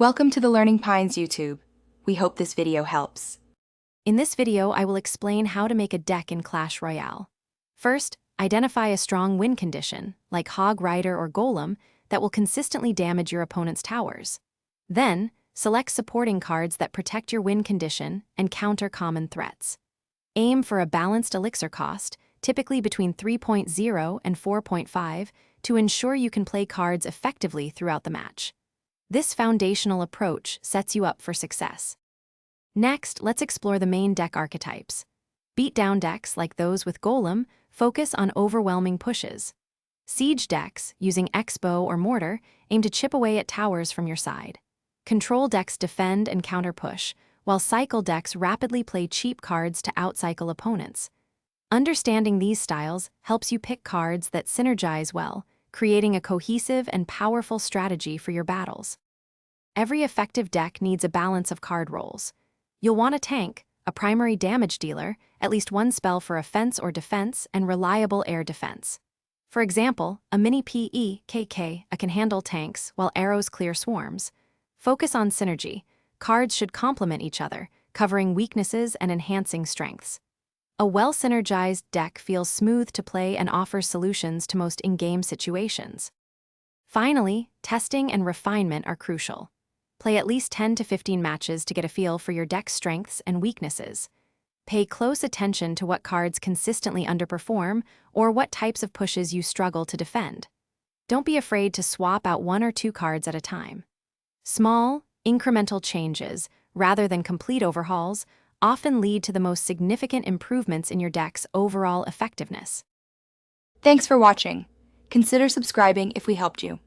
Welcome to the Learning Pines YouTube. We hope this video helps. In this video, I will explain how to make a deck in Clash Royale. First, identify a strong win condition, like Hog Rider or Golem, that will consistently damage your opponent's towers. Then, select supporting cards that protect your win condition and counter common threats. Aim for a balanced elixir cost, typically between 3.0 and 4.5, to ensure you can play cards effectively throughout the match. This foundational approach sets you up for success. Next, let's explore the main deck archetypes. Beatdown decks, like those with Golem, focus on overwhelming pushes. Siege decks, using X-Bow or Mortar, aim to chip away at towers from your side. Control decks defend and counter-push, while Cycle decks rapidly play cheap cards to outcycle opponents. Understanding these styles helps you pick cards that synergize well, creating a cohesive and powerful strategy for your battles. Every effective deck needs a balance of card roles. You'll want a tank, a primary damage dealer, at least one spell for offense or defense, and reliable air defense. For example, a mini PEKK can handle tanks while arrows clear swarms. Focus on synergy. Cards should complement each other, covering weaknesses and enhancing strengths. A well-synergized deck feels smooth to play and offers solutions to most in-game situations. Finally, testing and refinement are crucial. Play at least 10 to 15 matches to get a feel for your deck's strengths and weaknesses. Pay close attention to what cards consistently underperform or what types of pushes you struggle to defend. Don't be afraid to swap out one or two cards at a time. Small, incremental changes, rather than complete overhauls, often lead to the most significant improvements in your deck's overall effectiveness. Thanks for watching. Consider subscribing if we helped you.